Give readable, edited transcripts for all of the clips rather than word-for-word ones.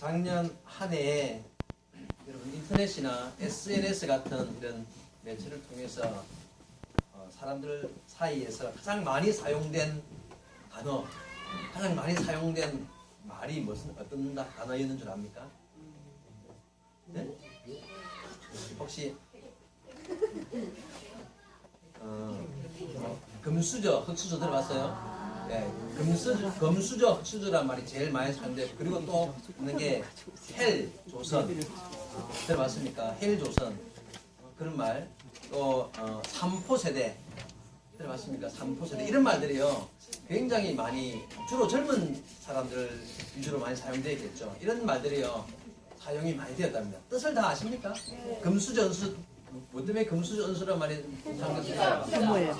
작년 한 해에 여러분 인터넷이나 SNS 같은 이런 매체를 통해서 사람들 사이에서 가장 많이 사용된 단어, 가장 많이 사용된 말이 어떤 단어였는 줄 압니까? 네? 혹시 금수저, 흑수저 들어봤어요? 네, 금수저, 흑수저란 말이 제일 많이 사용돼. 그리고 또 있는 게 헬조선 들어봤습니까? 헬조선 그런 말. 또 삼포세대 들어봤습니까? 삼포세대 이런 말들이요 굉장히 많이 주로 젊은 사람들 위주로 많이 사용되겠죠. 이런 말들이요 사용이 많이 되었답니다. 뜻을 다 아십니까? 금수저 은수 뭐 때문에 금수저 은수란 말이 사용됐을까요? 부모예요.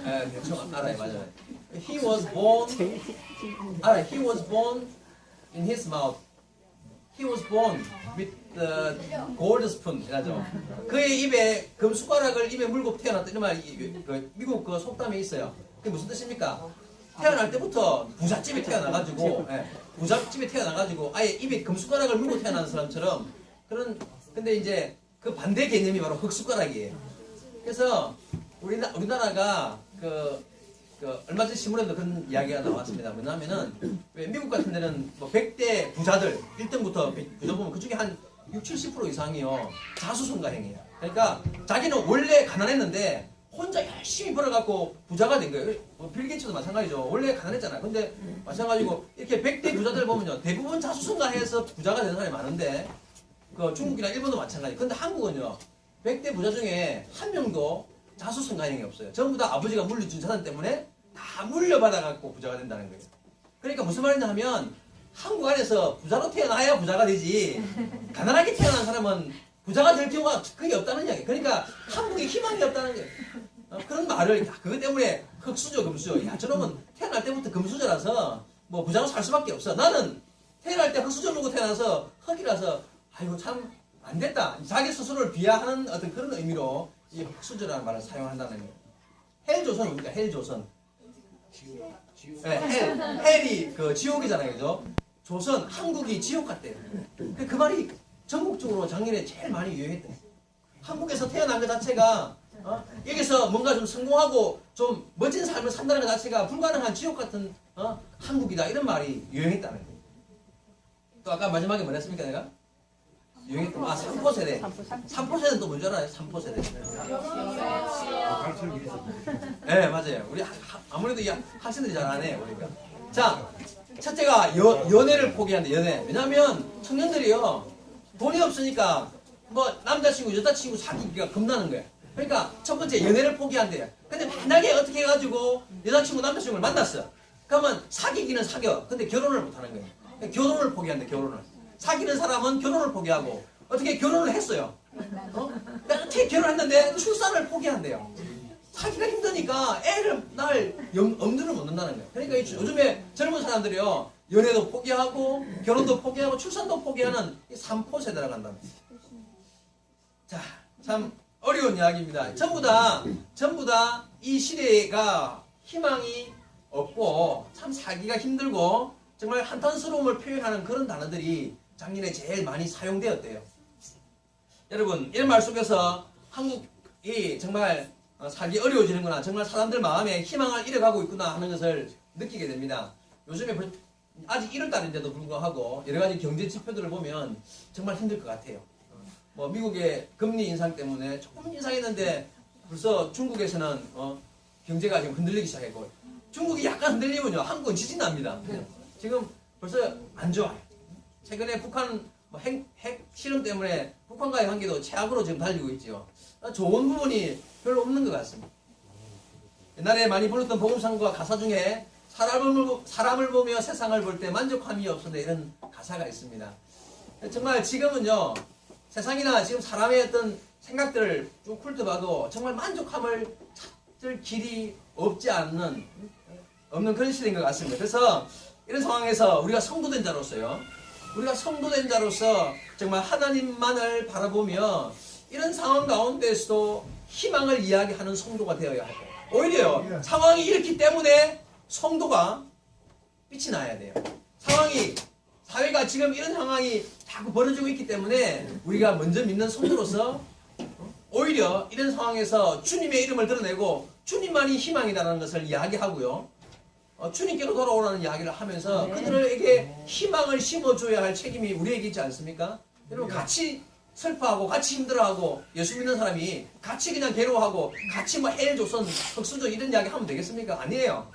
네, 대충 알아요, 맞아요. He was born. 알아요. He was born in his mouth. He was born with the gold spoon. 이라죠. 그의 입에 금숟가락을 입에 물고 태어났다. 이런 말이 미국 그 속담에 있어요. 그게 무슨 뜻입니까? 태어날 때부터 부잣집에 태어나가지고, 부잣집에 태어나가지고 아예 입에 금숟가락을 물고 태어난 사람처럼 그런. 근데 이제 그 반대 개념이 바로 흑숟가락이에요. 그래서 우리나라가 얼마 전 신문에도 그런 이야기가 나왔습니다. 뭐냐면은 왜 미국 같은 데는 뭐 100대 부자들 1등부터 부자 보면 그 중에 한 60~70% 이상이요 자수성가행이에요. 그러니까 자기는 원래 가난했는데 혼자 열심히 벌어갖고 부자가 된 거예요. 뭐 빌 게이츠도 마찬가지죠. 원래 가난했잖아요. 근데 마찬가지고 이렇게 100대 부자들 보면요 대부분 자수성가해서 부자가 되는 사람이 많은데 그 중국이나 일본도 마찬가지. 근데 한국은요 100대 부자 중에 한 명도 자수성가행이 없어요. 전부 다 아버지가 물려준 자산 때문에 다 물려받아갖고 부자가 된다는 거예요. 그러니까 무슨 말이냐 하면 한국 안에서 부자로 태어나야 부자가 되지 가난하게 태어난 사람은 부자가 될 경우가 거의 없다는 이야기예요. 그러니까 한국에 희망이 없다는 거예요. 그런 말을 그것 때문에 흑수저 금수저 야 저놈은 태어날 때부터 금수저라서 뭐 부자로 살 수밖에 없어. 나는 태어날 때 흑수저 누고 태어나서 흑이라서 아이고 참 안 됐다. 자기 스스로를 비하하는 어떤 그런 의미로 이 흑수저라는 말을 사용한다는 거예요. 헬조선은 뭡니까? 헬조선. 네, 헬이 그 지옥이잖아요, 그죠? 조선, 한국이 지옥 같대요. 그 말이 전국적으로 작년에 제일 많이 유행했대. 한국에서 태어난 것 자체가 여기서 뭔가 좀 성공하고 좀 멋진 삶을 산다는 것 자체가 불가능한 지옥 같은 한국이다 이런 말이 유행했다는 거예요. 또 아까 마지막에 뭐 했습니까, 내가? 유행했던 삼포세대. 삼포세대는 또 뭔지 알아요? 삼포세대. 네, 맞아요. 우리 아무래도 이 학생들이 잘 안 해요, 우리가. 자, 첫째가 연애를 포기한대, 연애. 왜냐면 청년들이요, 돈이 없으니까 뭐 남자친구, 여자친구 사귀기가 겁나는 거예요. 그러니까 첫 번째 연애를 포기한대요. 근데 만약에 어떻게 해가지고 여자친구, 남자친구를 만났어. 그러면 사귀기는 사겨. 근데 결혼을 못하는 거예요. 결혼을 포기한대, 결혼을. 사귀는 사람은 결혼을 포기하고 어떻게 결혼을 했어요. 어떻게 결혼했는데 출산을 포기한대요. 사기가 힘드니까 애를 낳을 엄두를 못 낸다는 거예요. 그러니까 요즘에 젊은 사람들이요 연애도 포기하고 결혼도 포기하고 출산도 포기하는 이 삼포세대라고 한답니다. 자, 참 어려운 이야기입니다. 전부 다 이 시대가 희망이 없고 참 살기가 힘들고 정말 한탄스러움을 표현하는 그런 단어들이 작년에 제일 많이 사용되었대요. 여러분 이런 말 속에서 한국이 정말 살기 어려워지는구나, 정말 사람들 마음에 희망을 잃어가고 있구나 하는 것을 느끼게 됩니다. 요즘에 아직 1월달인데도 불구하고 여러 가지 경제 지표들을 보면 정말 힘들 것 같아요. 뭐 미국의 금리 인상 때문에 조금 인상했는데 벌써 중국에서는 경제가 지금 흔들리기 시작했고 중국이 약간 흔들리면요 한국은 지진납니다. 지금 벌써 안 좋아요. 최근에 북한 핵 실험 때문에 북한과의 관계도 최악으로 지금 달리고 있죠. 좋은 부분이 별로 없는 것 같습니다. 옛날에 많이 불렀던 복음성과 가사 중에 사람을 보며 세상을 볼 때 만족함이 없어도 이런 가사가 있습니다. 정말 지금은요 세상이나 지금 사람의 어떤 생각들을 쭉 훑어봐도 정말 만족함을 찾을 길이 없는 그런 시대인 것 같습니다. 그래서 이런 상황에서 우리가 성도된 자로서요 정말 하나님만을 바라보며 이런 상황 가운데서도 희망을 이야기하는 성도가 되어야 하고 오히려 상황이 이렇기 때문에 성도가 빛이 나야 돼요. 상황이 사회가 지금 이런 상황이 자꾸 벌어지고 있기 때문에 우리가 먼저 믿는 성도로서 오히려 이런 상황에서 주님의 이름을 드러내고 주님만이 희망이다라는 것을 이야기하고요. 주님께로 돌아오라는 이야기를 하면서 그들에게 희망을 심어줘야 할 책임이 우리에게 있지 않습니까? 여러분 같이 슬퍼하고 같이 힘들어하고 예수 믿는 사람이 같이 그냥 괴로워하고 같이 뭐 헬조선 흑수저 이런 이야기 하면 되겠습니까? 아니에요.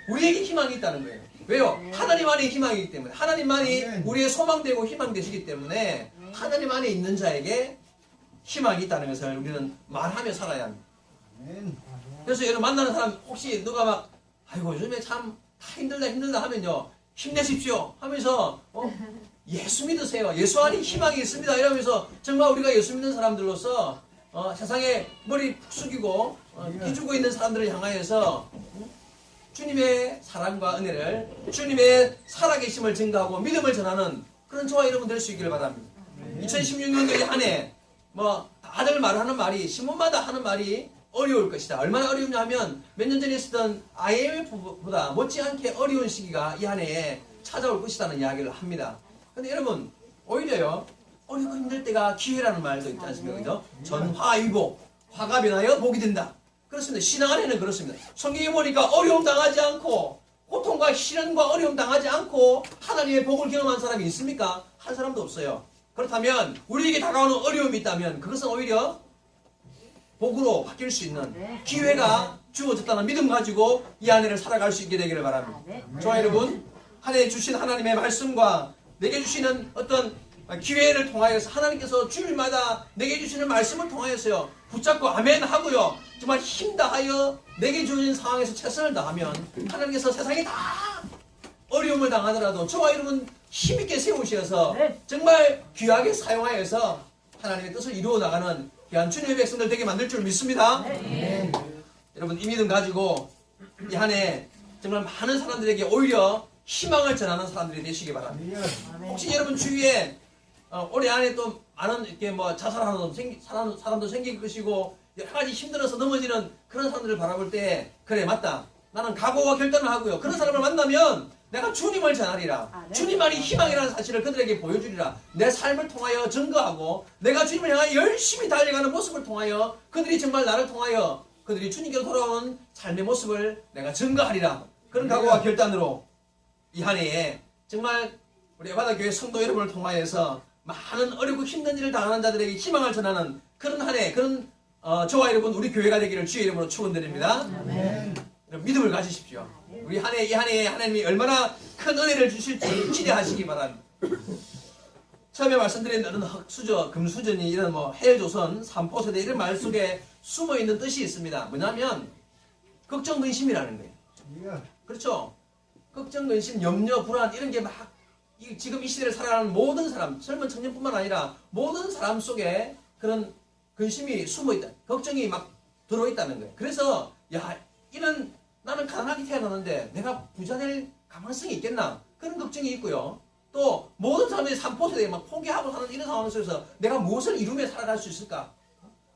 우리에게 희망이 있다는 거예요. 왜요? 하나님 안에 희망이기 때문에 하나님만이 우리의 소망되고 희망되시기 때문에 하나님 안에 있는 자에게 희망이 있다는 것을 우리는 말하며 살아야 합니다. 그래서 여러분 만나는 사람 혹시 누가 막 아이고 요즘에 참 다 힘들다 하면요 힘내십시오 하면서 예수 믿으세요. 예수 안에 희망이 있습니다. 이러면서 정말 우리가 예수 믿는 사람들로서 세상에 머리 푹 숙이고 기죽고 있는 사람들을 향하여서 주님의 사랑과 은혜를 주님의 살아계심을 증거하고 믿음을 전하는 그런 저와 여러분 될 수 있기를 바랍니다. 2016년도에 한 해 뭐 다들 말하는 말이 신문마다 하는 말이 어려울 것이다. 얼마나 어려우냐 하면 몇 년 전에 있었던 IMF보다 못지않게 어려운 시기가 이 한 해에 찾아올 것이라는 이야기를 합니다. 근데 여러분 오히려요 어렵고 힘들 때가 기회라는 말도 있지 않습니까? 그죠? 전화위복 화가 변하여 복이 된다. 그렇습니다. 신앙 안에는 그렇습니다. 성경에 보니까 어려움 당하지 않고 고통과 시련과 어려움 당하지 않고 하나님의 복을 경험한 사람이 있습니까? 한 사람도 없어요. 그렇다면 우리에게 다가오는 어려움이 있다면 그것은 오히려 복으로 바뀔 수 있는 기회가 주어졌다는 믿음 가지고 이 한 해를 살아갈 수 있게 되기를 바랍니다. 저와 여러분 한 해 주신 하나님의 말씀과 내게 주시는 어떤 기회를 통하여서 하나님께서 주일마다 내게 주시는 말씀을 통하여서요 붙잡고 아멘 하고요 정말 힘 다하여 내게 주어진 상황에서 최선을 다하면 하나님께서 세상이 다 어려움을 당하더라도 저와 여러분 힘있게 세우셔서 정말 귀하게 사용하여서 하나님의 뜻을 이루어 나가는 귀한 주님의 백성들 되게 만들 줄 믿습니다. 여러분 이 믿음 가지고 이 한 해 정말 많은 사람들에게 오히려 희망을 전하는 사람들이 되시기 바랍니다. 혹시 여러분 주위에 올해 안에 또 많은 이렇게 뭐 자살하는 사람도 생길 것이고 여러 가지 힘들어서 넘어지는 그런 사람들을 바라볼 때 그래 맞다 나는 각오와 결단을 하고요 그런 사람을 만나면 내가 주님을 전하리라 주님만이 희망이라는 사실을 그들에게 보여주리라 내 삶을 통하여 증거하고 내가 주님을 향하여 열심히 달려가는 모습을 통하여 그들이 정말 나를 통하여 그들이 주님께로 돌아오는 삶의 모습을 내가 증거하리라 그런 각오와 결단으로 이 한 해에 정말 우리 바다교회 성도 여러분을 통하여서 많은 어렵고 힘든 일을 당하는 자들에게 희망을 전하는 그런 한 해 그런 저와 여러분 우리 교회가 되기를 주의 이름으로 축원드립니다. 믿음을 가지십시오. 우리 한 해 이 한 해에 하나님이 얼마나 큰 은혜를 주실지 기대하시기 바랍니다. 처음에 말씀드린 너는 흑수저, 금수저니 이런 뭐 헬조선, 삼포세대 이런 말 속에 숨어 있는 뜻이 있습니다. 뭐냐면 걱정, 근심이라는 거예요. 그렇죠? 걱정, 근심, 염려, 불안 이런 게 막 지금 이 시대를 살아가는 모든 사람, 젊은 청년뿐만 아니라 모든 사람 속에 그런 근심이 숨어 있다. 걱정이 막 들어있다는 거예요. 그래서 이런 나는 가난하게 태어났는데 내가 부자 될 가능성이 있겠나? 그런 걱정이 있고요. 또 모든 사람들이 삼포세대에 막 포기하고 사는 이런 상황 속에서 내가 무엇을 이루며 살아갈 수 있을까?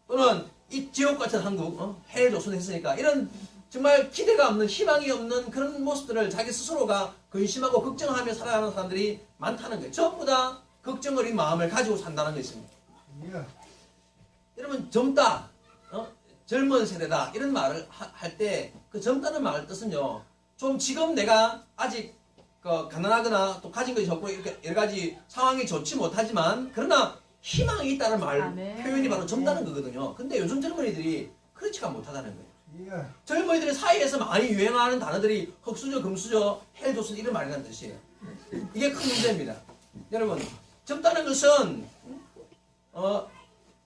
또는 이 지옥 같은 한국, 해외조선에 했으니까 이런 정말 기대가 없는 희망이 없는 그런 모습들을 자기 스스로가 근심하고 걱정하며 살아가는 사람들이 많다는 거예요. 전부 다 걱정 어린 마음을 가지고 산다는 것입니다. 여러분 젊다, 젊은 세대다 이런 말을 할 때 그 젊다는 말 뜻은요. 좀 지금 내가 아직 가난하거나 또 가진 것이 적고 이렇게 여러 가지 상황이 좋지 못하지만 그러나 희망이 있다는 말 표현이 바로 젊다는 거거든요. 근데 요즘 젊은이들이 그렇지가 못하다는 거예요. 젊은이들 사이에서 많이 유행하는 단어들이 흑수저, 금수저, 헬조선 이런 말이라는 뜻이에요. 이게 큰 문제입니다. 여러분 젊다는 것은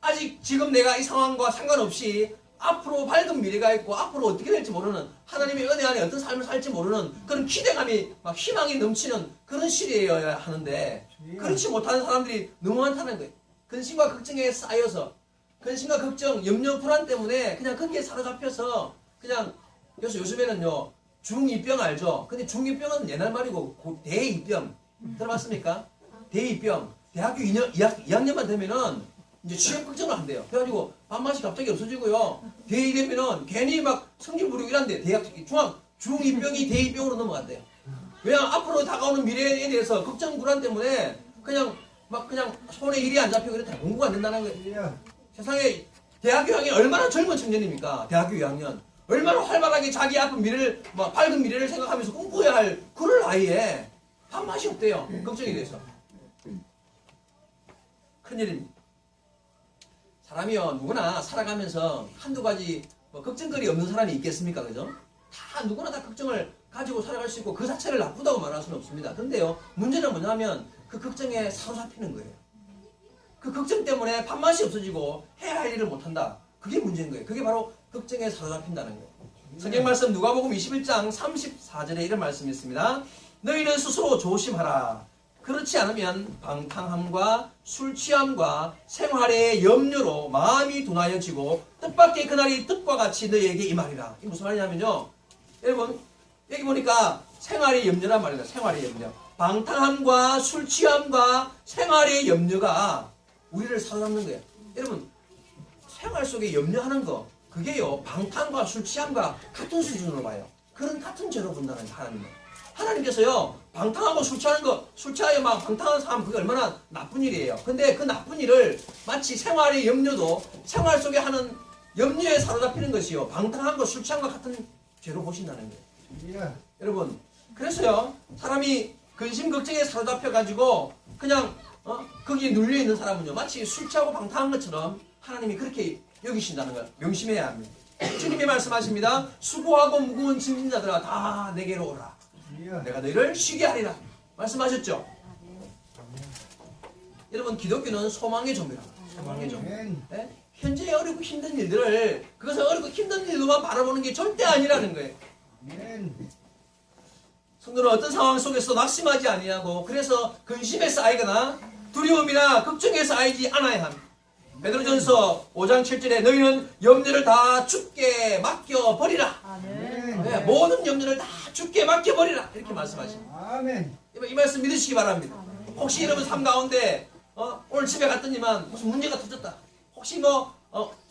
아직 지금 내가 이 상황과 상관없이 앞으로 밝은 미래가 있고 앞으로 어떻게 될지 모르는 하나님의 은혜 안에 어떤 삶을 살지 모르는 그런 기대감이 막 희망이 넘치는 그런 시대여야 하는데 그렇지 못하는 사람들이 너무 많다는 거예요. 근심과 걱정에 쌓여서 근심과 걱정, 염려, 불안 때문에 그냥 거기에 사로잡혀서 그냥 그래서 요즘에는요 중2병 알죠? 근데 중2병은 옛날 말이고 대2병 들어봤습니까? 대2병 대학교 2학년만 되면은 이제 취업 걱정을 한대요. 그래가지고 밥맛이 갑자기 없어지고요. 대2 되면은 괜히 막 성질 부리고 이란대요. 중2병이 대2병으로 넘어간대요. 왜냐 앞으로 다가오는 미래에 대해서 걱정 불안 때문에 그냥 손에 일이 안 잡히고 그렇다 공부가 안 된다는 거예요. 세상에 대학교 2학년 얼마나 젊은 청년입니까? 대학교 2학년 얼마나 활발하게 자기 앞은 미래를 밝은 미래를 생각하면서 공부해야 할 그럴 나이에 밥맛이 없대요. 걱정이 돼서 큰일입니다. 사람이요 누구나 살아가면서 한두 가지 걱정거리 없는 사람이 있겠습니까? 그죠? 다 누구나 다 걱정을 가지고 살아갈 수 있고 그 자체를 나쁘다고 말할 수는 없습니다. 근데요 문제는 뭐냐면 그 걱정에 사로잡히는 거예요. 그 걱정 때문에 밥맛이 없어지고 해야 할 일을 못한다. 그게 문제인 거예요. 그게 바로 걱정에 사로잡힌다는 거예요. 성경 말씀 누가복음 21장 34절에 이런 말씀이 있습니다. 너희는 스스로 조심하라. 그렇지 않으면 방탕함과 술 취함과 생활의 염려로 마음이 둔하여지고 뜻밖의 그날이 뜻과 같이 너희에게 임하리라. 이게 무슨 말이냐면요. 여러분 여기 보니까 생활의 염려란 말이에요. 생활의 염려. 방탕함과 술 취함과 생활의 염려가 우리를 사로잡는 거예요. 여러분 생활 속에 염려하는 거 그게요 방탕과 술 취함과 같은 수준으로 봐요. 그런 같은 죄로 본다는 하나님은. 하나님께서요 방탕하고 술 취하는 거 술 취하여 막 방탕한 사람 그게 얼마나 나쁜 일이에요. 근데 그 나쁜 일을 마치 생활의 염려도 생활 속에 하는 염려에 사로잡히는 것이요 방탕한 거 술 취함과 같은 죄로 보신다는 거예요. 여러분 그래서요 사람이 근심 걱정에 사로잡혀 가지고 그냥 거기에 눌려 있는 사람은요 마치 술 취하고 방탕한 것처럼 하나님이 그렇게 여기신다는 걸 명심해야 합니다. 주님이 말씀하십니다. 수고하고 무거운 짐진 자들아 다 내게로 오라. 내가 너희를 쉬게 하리라. 말씀하셨죠? 여러분 기독교는 소망의 종교라. 소망의 종교. 네? 현재 어렵고 힘든 일들을 그것을 어렵고 힘든 일로만 바라보는 게 절대 아니라는 거예요. 성도는 어떤 상황 속에서 낙심하지 아니하고 그래서 근심에 쌓이거나 두려움이나 걱정에 쌓이지 않아야 합니다. 베드로전서 5장 7절에 너희는 염려를 다 주께 맡겨버리라. 네, 모든 염려를 다 주께 맡겨버리라. 이렇게 말씀하십니다. 이 말씀 믿으시기 바랍니다. 혹시 여러분 삶 가운데 오늘 집에 갔더니만 무슨 문제가 터졌다. 혹시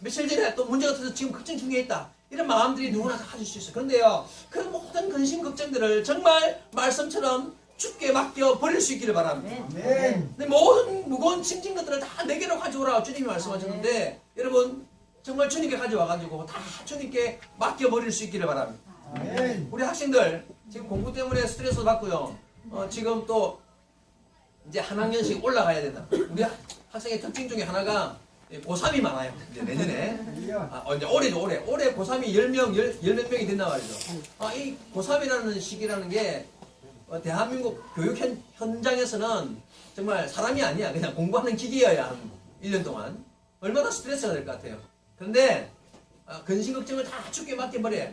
며칠 전에 또 문제가 터져서 지금 걱정 중에 있다. 이런 마음들이 누구나 다 가질 수 있어요. 그런데요 그런 모든 근심 걱정들을 정말 말씀처럼 주께 맡겨 버릴 수 있기를 바랍니다. 근데 모든 무거운 짐진 것들을 다 내게로 가져오라 주님이 말씀하셨는데 여러분 정말 주님께 가져와가지고 다 주님께 맡겨 버릴 수 있기를 바랍니다. 우리 학생들 지금 공부 때문에 스트레스 받고요. 지금 또 이제 한 학년씩 올라가야 된다. 우리 학생의 특징 중에 하나가 고3이 많아요. 이제 내년에. 이제 올해죠, 올해. 올해 고3이 10몇 명이 된단 말이죠. 이 고3이라는 시기라는 게 대한민국 교육 현장에서는 정말 사람이 아니야. 그냥 공부하는 기계여야 한 1년 동안. 얼마나 스트레스가 될 것 같아요. 그런데 근심 걱정을 다 주께 맡겨버려.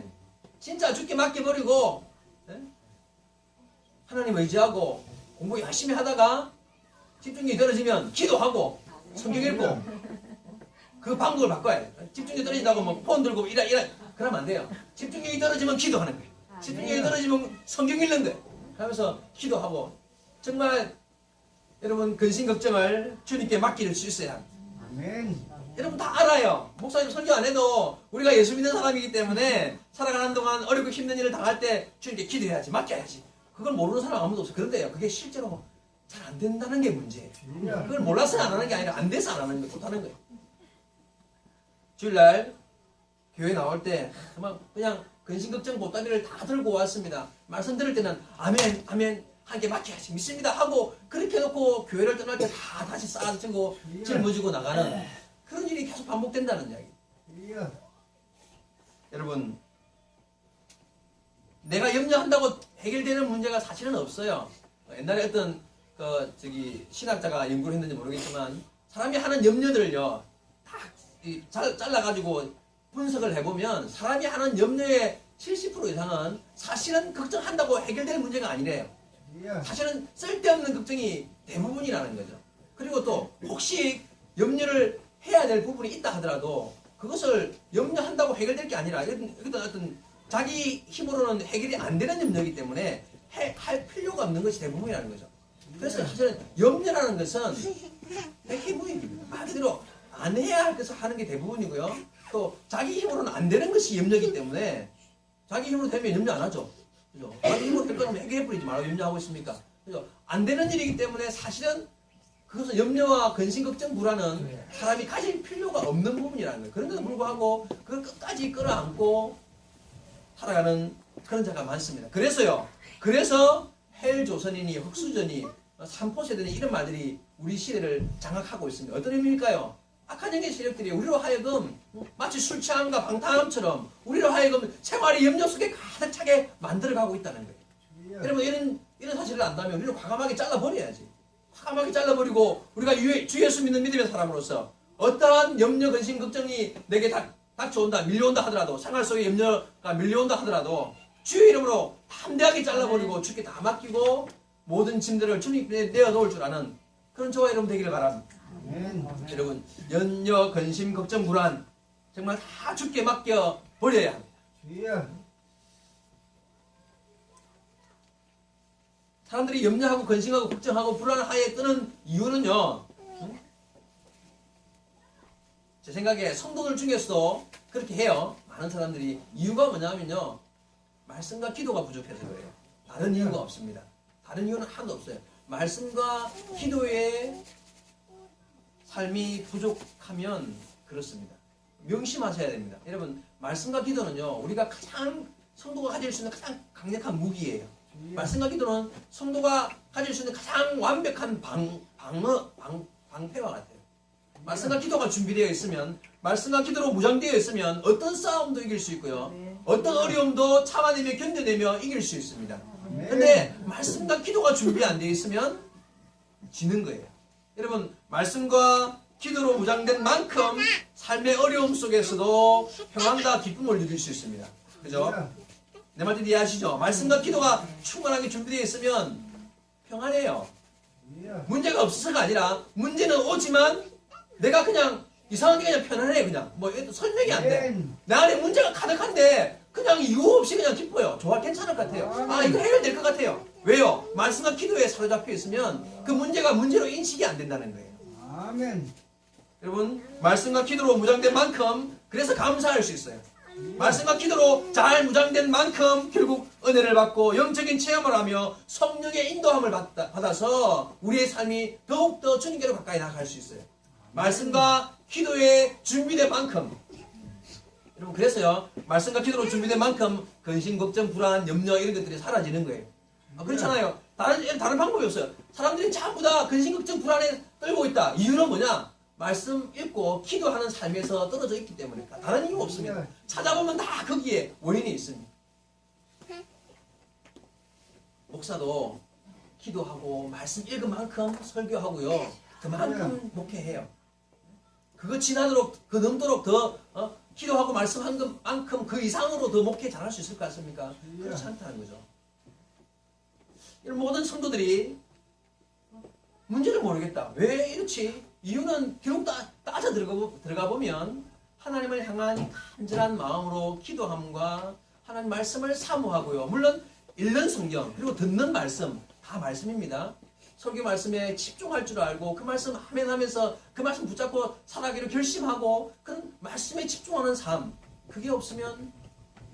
진짜 주께 맡겨버리고 하나님 의지하고 공부 열심히 하다가 집중력이 떨어지면 기도하고 성경 읽고 그 방법을 바꿔야 돼. 집중력이 떨어진다고 폰 들고 이라 그러면 안 돼요. 집중력이 떨어지면 기도하는 거예요. 집중력이 떨어지면 성경 읽는 거예요. 하면서 기도하고 정말 여러분 근심 걱정을 주님께 맡길 수 있어야 합니다. 여러분 다 알아요. 목사님 설교 안 해도 우리가 예수 믿는 사람이기 때문에 살아가는 동안 어렵고 힘든 일을 당할 때 주님께 기도해야지 맡겨야지. 그걸 모르는 사람 아무도 없어요. 그런데요 그게 실제로 잘 안 된다는 게 문제예요. 그걸 몰라서 안 하는 게 아니라 안 돼서 안 하는 거예요. 못하는 거예요. 주일날 교회 나올 때 정말 그냥 근심 걱정 보따리를 다 들고 왔습니다. 말씀 들을 때는 아멘 아멘 함께 맡겨야지 믿습니다 하고 그렇게 해놓고 교회를 떠날 때 다 다시 쌓아지고 짊어지고 나가는 그런 일이 계속 반복된다는 이야기. 여러분 내가 염려한다고 해결되는 문제가 사실은 없어요. 옛날에 어떤 신학자가 연구를 했는지 모르겠지만 사람이 하는 염려들을요 다 잘라가지고 분석을 해보면 사람이 하는 염려의 70% 이상은 사실은 걱정한다고 해결되는 문제가 아니래요. 사실은 쓸데없는 걱정이 대부분이라는 거죠. 그리고 또 혹시 염려를 해야 될 부분이 있다 하더라도 그것을 염려한다고 해결될 게 아니라 어떤 자기 힘으로는 해결이 안 되는 염려이기 때문에 할 필요가 없는 것이 대부분이라는 거죠. 그래서 사실은 염려라는 것은 백해무익입니다. 말 그대로 안 해야 할 것을 하는 게 대부분이고요. 또 자기 힘으로는 안 되는 것이 염려이기 때문에 자기 힘으로 되면 염려 안 하죠. 그죠? 이거 못할 거면 해결해버리지 말라고 염려하고 있습니까? 그죠? 안 되는 일이기 때문에 사실은 그것은 염려와 근심, 걱정, 불안은 사람이 가질 필요가 없는 부분이라는 거예요. 그런데도 불구하고 그걸 끝까지 끌어안고 살아가는 그런 자가 많습니다. 그래서 헬조선이니 흑수저니 삼포세대니 이런 말들이 우리 시대를 장악하고 있습니다. 어떤 의미일까요? 악한 영의 세력들이 우리로 하여금 마치 술 취함과 방탕함처럼 우리로 하여금 생활의 염려 속에 가득 차게 만들어가고 있다는 거예요. 여러분 이런 사실을 안다면 우리는 과감하게 잘라버려야지. 과감하게 잘라버리고 우리가 주 예수 믿는 믿음의 사람으로서 어떠한 염려, 근심, 걱정이 내게 닥쳐온다, 밀려온다 하더라도 생활 속에 염려가 밀려온다 하더라도 주의 이름으로 담대하게 잘라버리고 주께 다 맡기고 모든 짐들을 주님께 내어놓을 줄 아는 그런 저와 여러분 되기를 바랍니다. 여러분 염려, 근심, 걱정, 불안 정말 다 주께 맡겨버려야 합니다. 사람들이 염려하고 근심하고 걱정하고 불안하에 뜨는 이유는요. 제 생각에 성도들 중에서도 그렇게 해요. 많은 사람들이. 이유가 뭐냐면요. 말씀과 기도가 부족해서 그래요. 다른 이유가 없습니다. 다른 이유는 하나도 없어요. 말씀과 기도의 삶이 부족하면 그렇습니다. 명심하셔야 됩니다. 여러분 말씀과 기도는요. 우리가 가장 성도가 가질 수 있는 가장 강력한 무기예요. 말씀과 기도는 성도가 가질 수 있는 가장 완벽한 방패와 같아요. 말씀과 기도가 준비되어 있으면, 말씀과 기도로 무장되어 있으면 어떤 싸움도 이길 수 있고요. 어떤 어려움도 참아내며 견뎌내며 이길 수 있습니다. 근데 말씀과 기도가 준비 안 되어 있으면 지는 거예요. 여러분 말씀과 기도로 무장된 만큼 삶의 어려움 속에서도 평안과 기쁨을 누릴 수 있습니다. 그죠? 내 말씀 이해하시죠? 말씀과 기도가 충분하게 준비되어 있으면 평안해요. 문제가 없어서가 아니라 문제는 오지만 내가 그냥 이상하게 그냥 편안해. 그냥 뭐 설명이 안 돼. 내 안에 문제가 가득한데 그냥 이유 없이 그냥 기뻐요. 좋아, 괜찮을 것 같아요. 아, 이거 해결될 것 같아요. 왜요? 말씀과 기도에 사로잡혀 있으면 그 문제가 문제로 인식이 안 된다는 거예요. 아멘. 여러분 말씀과 기도로 무장된 만큼 그래서 감사할 수 있어요. 말씀과 기도로 잘 무장된 만큼 결국 은혜를 받고 영적인 체험을 하며 성령의 인도함을 받아서 우리의 삶이 더욱더 주님께로 가까이 나아갈 수 있어요. 말씀과 기도에 준비된 만큼. 여러분 그래서요 말씀과 기도로 준비된 만큼 근심, 걱정, 불안, 염려 이런 것들이 사라지는 거예요. 그렇잖아요. 다른 방법이 없어요. 사람들이 전부 다 근심, 걱정, 불안에 떨고 있다. 이유는 뭐냐? 말씀 읽고 기도하는 삶에서 떨어져 있기 때문이니까. 다른 이유 없습니다. 찾아보면 다 거기에 원인이 있습니다. 목사도 기도하고 말씀 읽은 만큼 설교하고요. 그만큼 목회해요. 그거 지나도록 그 넘도록 더 기도하고 말씀한 만큼 그 이상으로 더 목회 잘할 수 있을 것 같습니까? 그렇지 않다는 거죠. 이런 모든 성도들이 문제를 모르겠다. 왜 이렇지? 이유는 결국 따져 들어가 보면 하나님을 향한 간절한 마음으로 기도함과 하나님 말씀을 사모하고요. 물론 읽는 성경 그리고 듣는 말씀 다 말씀입니다. 설교 말씀에 집중할 줄 알고 그 말씀 아멘 하면서 그 말씀 붙잡고 살아가기로 결심하고 그 말씀에 집중하는 삶 그게 없으면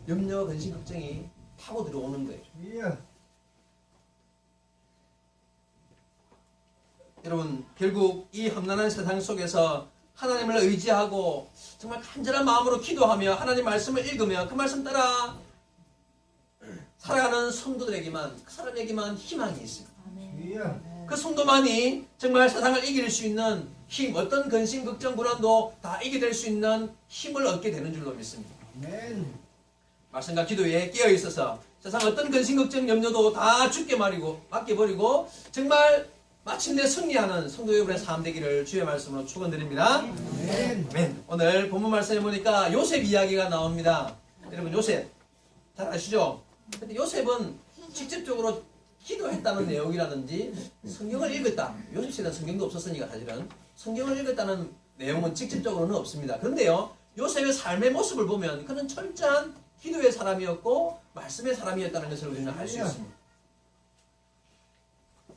염려, 근심, 걱정이 타고 들어오는 거예요. 여러분 결국 이 험난한 세상 속에서 하나님을 의지하고 정말 간절한 마음으로 기도하며 하나님 말씀을 읽으며 그 말씀 따라 살아가는 성도들에게만 그 사람에게만 희망이 있습니다. 그 성도만이 정말 세상을 이길 수 있는 힘, 어떤 근심, 걱정, 불안도 다 이겨낼 수 있는 힘을 얻게 되는 줄로 믿습니다. 말씀과 기도에 깨어 있어서 세상 어떤 근심, 걱정, 염려도 다 죽게 맡겨버리고 정말 마침내 승리하는 성도 여러분의 삶 되기를 주의 말씀으로 축원드립니다. 아멘. 오늘 본문 말씀에 보니까 요셉 이야기가 나옵니다. 여러분 요셉 잘 아시죠? 근데 요셉은 직접적으로 기도했다는 내용이라든지 성경을 읽었다. 요셉 시대는 성경도 없었으니까 사실은 성경을 읽었다는 내용은 직접적으로는 없습니다. 그런데요 요셉의 삶의 모습을 보면 그는 철저한 기도의 사람이었고 말씀의 사람이었다는 것을 우리는 알 수 있습니다.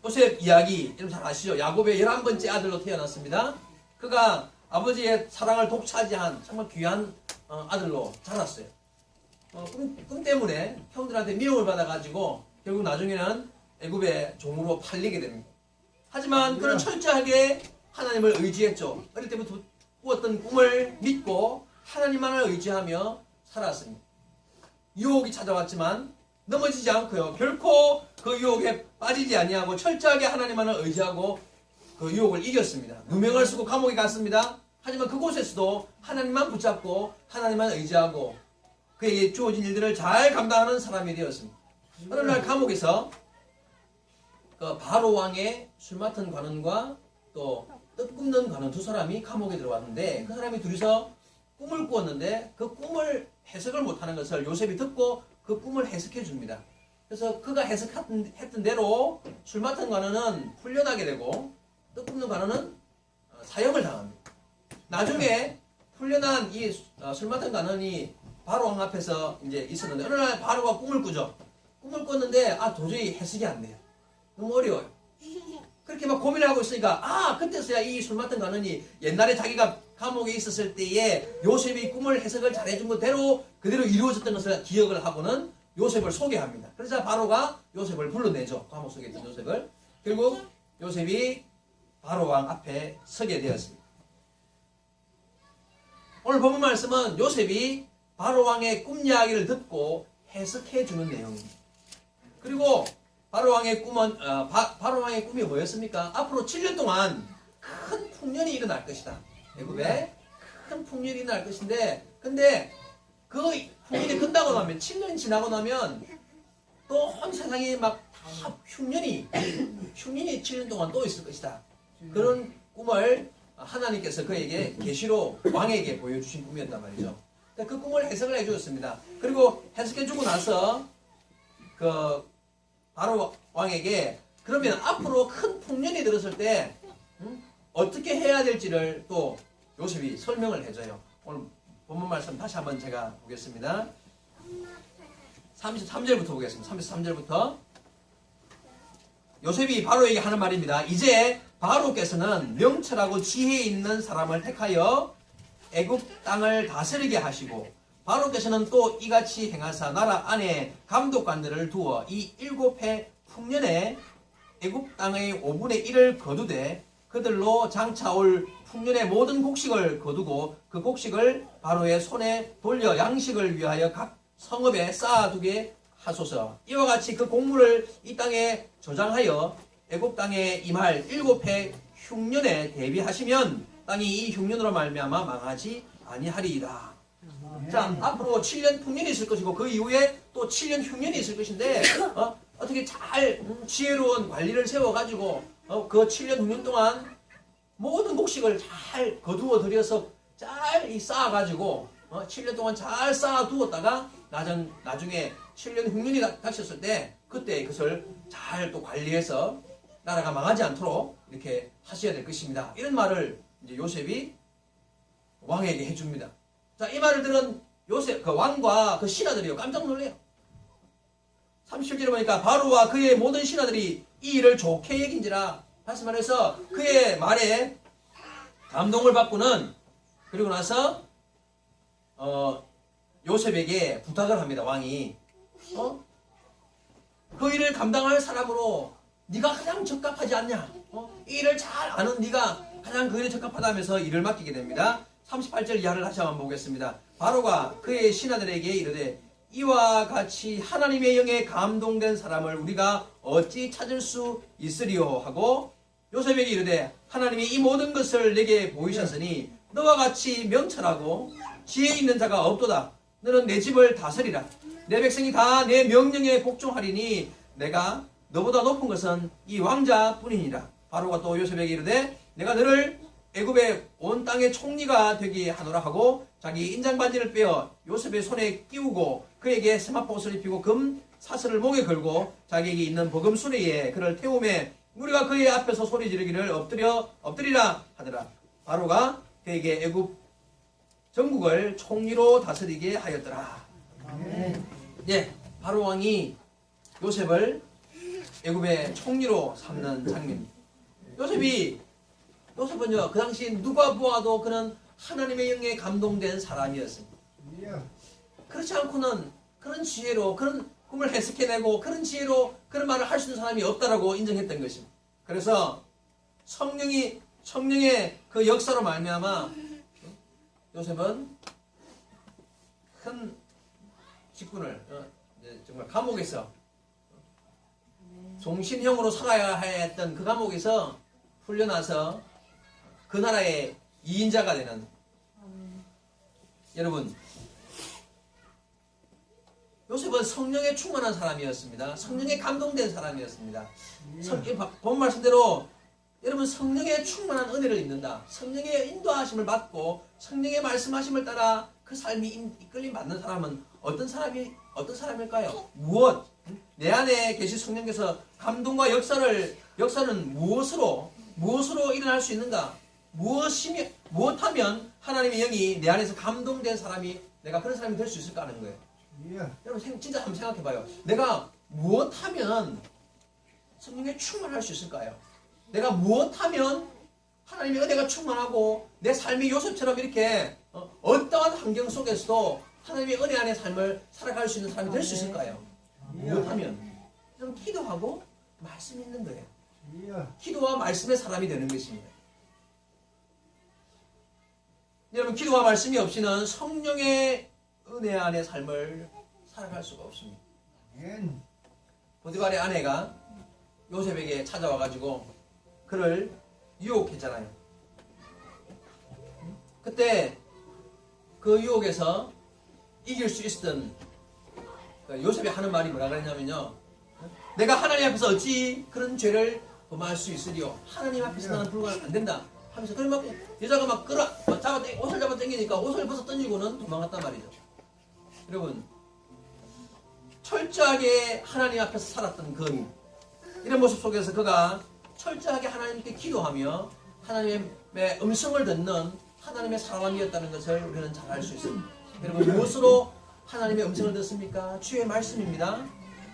요셉 이야기 여러분 잘 아시죠? 야곱의 11번째 아들로 태어났습니다. 그가 아버지의 사랑을 독차지한 정말 귀한 아들로 자랐어요. 꿈 때문에 형들한테 미움을 받아가지고 결국 나중에는 애굽의 종으로 팔리게 됩니다. 하지만 그는 철저하게 하나님을 의지했죠. 어릴 때부터 꾸었던 꿈을 믿고 하나님만을 의지하며 살았습니다. 유혹이 찾아왔지만 넘어지지 않고요. 결코 그 유혹에 빠지지 아니하고 철저하게 하나님만을 의지하고 그 유혹을 이겼습니다. 누명을 쓰고 감옥에 갔습니다. 하지만 그곳에서도 하나님만 붙잡고 하나님만 의지하고 그에게 주어진 일들을 잘 감당하는 사람이 되었습니다. 어느 날 감옥에서 그 바로 왕의 술 맡은 관원과 또 떡 굽는 관원 두 사람이 감옥에 들어왔는데 그 사람이 둘이서 꿈을 꾸었는데 그 꿈을 해석을 못하는 것을 요셉이 듣고 그 꿈을 해석해 줍니다. 그래서 그가 해석했던 대로 술 맡은 관원은 풀려나게 되고 떡 굽는 관원은 사형을 당합니다. 나중에 풀려난 이 술 맡은 관원이 바로 왕 앞에서 이제 있었는데 어느 날 바로가 꿈을 꾸죠. 꿈을 꿨는데 도저히 해석이 안 돼요. 너무 어려워요. 그렇게 막 고민을 하고 있으니까 그때서야 이 술 맡은 관원이 옛날에 자기가 감옥에 있었을 때에 요셉이 꿈을 해석을 잘해준 것대로 그대로 이루어졌던 것을 기억을 하고는 요셉을 소개합니다. 그래서 바로가 요셉을 불러내죠. 감옥 속에 있던 요셉을. 결국 요셉이 바로 왕 앞에 서게 되었습니다. 오늘 본문 말씀은 요셉이 바로 왕의 꿈 이야기를 듣고 해석해 주는 내용입니다. 그리고 바로 왕의 꿈이 뭐였습니까? 앞으로 7년 동안 큰 풍년이 일어날 것이다. 애굽에 큰 풍년이 일어날 것인데, 근데 그 풍년이 끝나고 나면 7년이 지나고 나면 또 온 세상이 막 다 흉년이 7년 동안 또 있을 것이다. 그런 꿈을 하나님께서 그에게 계시로 왕에게 보여주신 꿈이었단 말이죠. 그 꿈을 해석을 해주었습니다. 그리고 해석해주고 나서 그 바로 왕에게 그러면 앞으로 큰 풍년이 들었을 때 어떻게 해야 될지를 또 요셉이 설명을 해줘요. 오늘 본문 말씀 다시 한번 제가 보겠습니다. 33절부터 보겠습니다. 33절부터 요셉이 바로에게 하는 말입니다. 이제 바로께서는 명철하고 지혜 있는 사람을 택하여 애굽 땅을 다스리게 하시고 바로께서는 또 이같이 행하사 나라 안에 감독관들을 두어 이 7해 풍년에 애굽 땅의 5분의 1을 거두되 그들로 장차올 풍년의 모든 곡식을 거두고 그 곡식을 바로의 손에 돌려 양식을 위하여 각 성읍에 쌓아두게 하소서. 이와 같이 그 곡물을 이 땅에 저장하여 애굽 땅에 임할 7해 흉년에 대비하시면 땅이 이 흉년으로 말미암아 망하지 아니하리이다. 자, 앞으로 7년 풍년이 있을 것이고 그 이후에 또 7년 흉년이 있을 것인데 어떻게 잘 지혜로운 관리를 세워가지고 그 7년 흉년 동안 모든 곡식을 잘 거두어 들여서 잘 쌓아가지고 7년 동안 잘 쌓아두었다가 나중에 7년 흉년이 닥쳤을 때 그때 그것을 잘 또 관리해서 나라가 망하지 않도록 이렇게 하셔야 될 것입니다. 이런 말을 이제 요셉이 왕에게 해줍니다. 자, 이 말을 들은 요셉, 그 왕과 그 신하들이요, 깜짝 놀래요. 37절에 보니까 바로와 그의 모든 신하들이 이 일을 좋게 여긴지라. 다시 말해서 그의 말에 감동을 받고는 그리고 나서 요셉에게 부탁을 합니다. 왕이 그 일을 감당할 사람으로 네가 가장 적합하지 않냐? 이 일을 잘 아는 네가 가장 그 일에 적합하다면서 일을 맡기게 됩니다. 38절 이하를 다시 한번 보겠습니다. 바로가 그의 신하들에게 이르되 이와 같이 하나님의 영에 감동된 사람을 우리가 어찌 찾을 수 있으리요 하고 요셉에게 이르되 하나님이 이 모든 것을 내게 보이셨으니 너와 같이 명철하고 지혜 있는 자가 없도다. 너는 내 집을 다스리라. 내 백성이 다 내 명령에 복종하리니 내가 너보다 높은 것은 이 왕자뿐이니라. 바로가 또 요셉에게 이르되 내가 너를 애굽의 온 땅의 총리가 되게 하노라 하고 자기 인장반지를 빼어 요셉의 손에 끼우고 그에게 세마포옷을 입히고 금 사슬을 목에 걸고 자기에게 있는 버금 수레에 그를 태우매 우리가 그의 앞에서 소리 지르기를 엎드리라 하더라. 바로가 그에게 애굽 전국을 총리로 다스리게 하였더라. 예, 바로 왕이 요셉을 애굽의 총리로 삼는 장면. 요셉은요, 그 당시 누가 보아도 그는 하나님의 영에 감동된 사람이었습니다. 그렇지 않고는 그런 지혜로 그런 꿈을 해석해내고 그런 지혜로 그런 말을 할 수 있는 사람이 없다라고 인정했던 것입니다. 그래서 성령의 그 역사로 말미암아 요셉은 큰 직분을 정말 감옥에서 종신형으로 살아야 했던 그 감옥에서 풀려나서 그 나라의 2인자가 되는 여러분, 요셉은 성령에 충만한 사람이었습니다. 성령에 감동된 사람이었습니다. 본 말씀대로 여러분 성령에 충만한 은혜를 입는다. 성령의 인도하심을 받고 성령의 말씀하심을 따라 그 삶이 이끌림 받는 사람은 어떤 사람일까요? 무엇? 내 안에 계신 성령께서 감동과 역사는 무엇으로 일어날 수 있는가? 무엇하면 하나님의 영이 내 안에서 감동된 사람이 내가 그런 사람이 될 수 있을까 하는 거예요. 여러분 진짜 한번 생각해봐요. 내가 무엇하면 성령에 충만할 수 있을까요? 내가 무엇하면 하나님의 은혜가 충만하고 내 삶이 요셉처럼 이렇게 어떠한 환경 속에서도 하나님의 은혜 안의 삶을 살아갈 수 있는 사람이 될 수 있을까요? 무엇하면? 좀 기도하고 말씀 있는 거예요. 기도와 말씀의 사람이 되는 것입니다. 여러분 기도와 말씀이 없이는 성령의 은혜 안의 삶을 살아갈 수가 없습니다. 보디발의 아내가 요셉에게 찾아와가지고 그를 유혹했잖아요. 그때 그 유혹에서 이길 수 있었던 요셉이 하는 말이 뭐라 그랬냐면요. 내가 하나님 앞에서 어찌 그런 죄를 범할 수 있으리요. 하나님 앞에서 나는 불구하면 안 된다 하면서 그래 막 여자가 막 옷을 잡아 당기니까 옷을 벗어 던지고는 도망갔단 말이죠. 여러분 철저하게 하나님 앞에서 살았던 그 이런 모습 속에서 그가 철저하게 하나님께 기도하며 하나님의 음성을 듣는 하나님의 사람이었다는 것을 우리는 잘 알 수 있습니다. 여러분 무엇으로 하나님의 음성을 듣습니까? 주의 말씀입니다.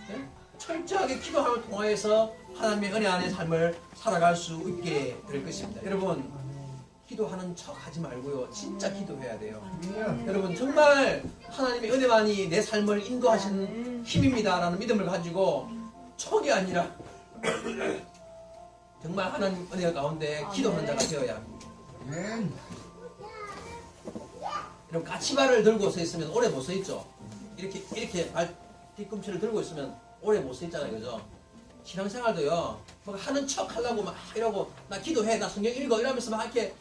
네? 철저하게 기도함을 통하여서 하나님의 은혜 안의 삶을 살아갈 수 있게 될 것입니다. 여러분 기도하는 척 하지 말고요. 진짜 기도해야 돼요. 여러분 정말 하나님의 은혜만이 내 삶을 인도하시는 힘입니다라는 믿음을 가지고 척이 아니라 정말 하나님 은혜 가운데 기도하는 자가 되어야 합니다. 여러분 까치발을 들고 서 있으면 오래 못 서 있죠. 이렇게 뒤꿈치를 들고 있으면 오래 못 서 있잖아요, 그죠? 신앙생활도요. 뭐 하는 척 하려고 막 이러고 나 기도해, 나 성경 읽어 이러면서 막 이렇게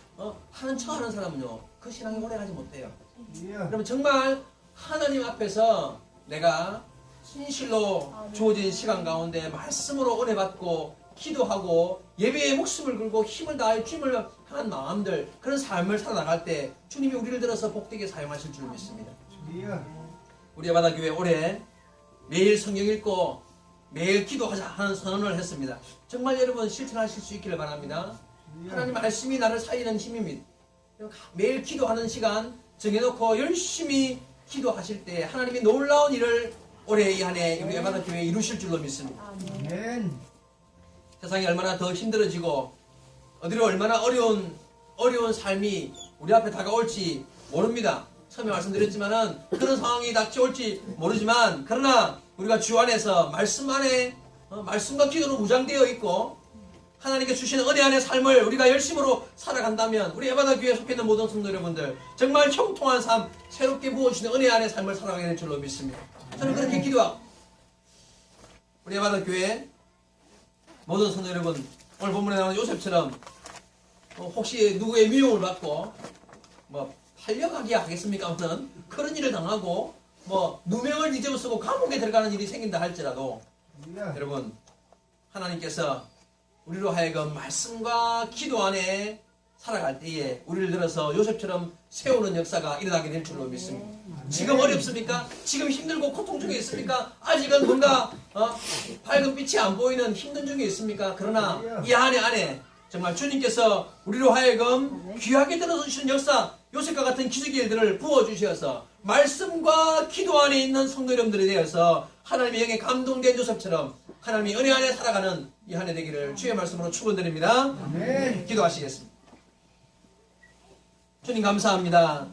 하는 척 하는 사람은요, 그 신앙이 오래 가지 못해요. 그러면 정말 하나님 앞에서 내가 진실로 주어진 시간 가운데 말씀으로 은혜 받고 기도하고 예배에 목숨을 걸고 힘을 다해 주님을 향한 마음들 그런 삶을 살아나갈 때 주님이 우리를 들어서 복되게 사용하실 줄 믿습니다. 우리 바다교회 올해 매일 성경 읽고 매일 기도하자 하는 선언을 했습니다. 정말 여러분 실천하실 수 있기를 바랍니다. 하나님 말씀이 나를 살리는 힘입니다. 매일 기도하는 시간 정해놓고 열심히 기도하실 때 하나님이 놀라운 일을 올해 이 한 해 우리 바다교회에 이루실 줄로 믿습니다. 아멘. 세상이 얼마나 더 힘들어지고 어디로 얼마나 어려운 삶이 우리 앞에 다가올지 모릅니다. 처음에 말씀드렸지만은 그런 상황이 닥쳐올지 모르지만 그러나 우리가 주 안에서 말씀 안에 말씀과 기도로 무장되어 있고 하나님께 주시는 은혜 안의 삶을 우리가 열심으로 살아간다면 우리 에바다 교회에 속해 있는 모든 성도 여러분들 정말 형통한 삶 새롭게 부어주시는 은혜 안의 삶을 살아가게 될 줄로 믿습니다. 저는 그렇게 기도하고 우리 에바다 교회 모든 성도 여러분 오늘 본문에 나오는 요셉처럼 혹시 누구의 미움을 받고 팔려가게 하겠습니까? 하면 그런 일을 당하고 누명을 뒤집어 쓰고 감옥에 들어가는 일이 생긴다 할지라도 여러분 하나님께서 우리로 하여금 말씀과 기도 안에 살아갈 때에 우리를 들어서 요셉처럼 세우는 역사가 일어나게 될 줄로 믿습니다. 지금 어렵습니까? 지금 힘들고 고통 중에 있습니까? 아직은 뭔가 밝은 빛이 안 보이는 힘든 중에 있습니까? 그러나 이 안에 정말 주님께서 우리로 하여금 귀하게 들어주시는 역사 요셉과 같은 기적의 일들을 부어주셔서 말씀과 기도 안에 있는 성도 여러분들이 되어서 하나님의 영에 감동된 요셉처럼 하나님의 은혜 안에 살아가는 이 한 해 되기를 주의 말씀으로 축원드립니다. 기도하시겠습니다. 주님 감사합니다.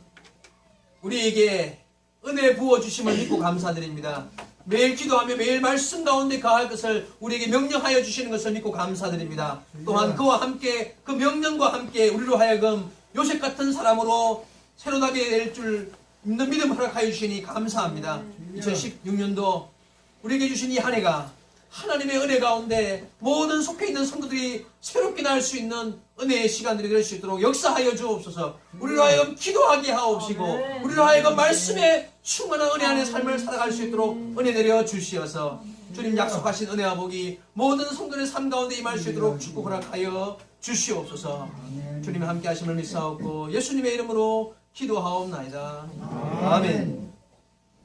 우리에게 은혜 부어주심을 믿고 감사드립니다. 매일 기도하며 매일 말씀 가운데 거할 것을 우리에게 명령하여 주시는 것을 믿고 감사드립니다. 또한 그와 함께 그 명령과 함께 우리로 하여금 요셉 같은 사람으로 새로 나게 될 줄 믿는 믿음 허락하여 주시니 감사합니다. 2016년도 우리에게 주신 이 한 해가 하나님의 은혜 가운데 모든 속해 있는 성도들이 새롭게 날 수 있는 은혜의 시간들이 될 수 있도록 역사하여 주옵소서. 우리로 하여금 기도하게 하옵시고 우리로 하여금 말씀에 충만한 은혜 안에 삶을 살아갈 수 있도록 은혜 내려 주시어서 주님 약속하신 은혜와 복이 모든 성도의 삶 가운데 임할 수 있도록 축복 허락하여 주시옵소서. 주님 함께 하심을 믿사옵고 예수님의 이름으로 기도하옵나이다. 아멘.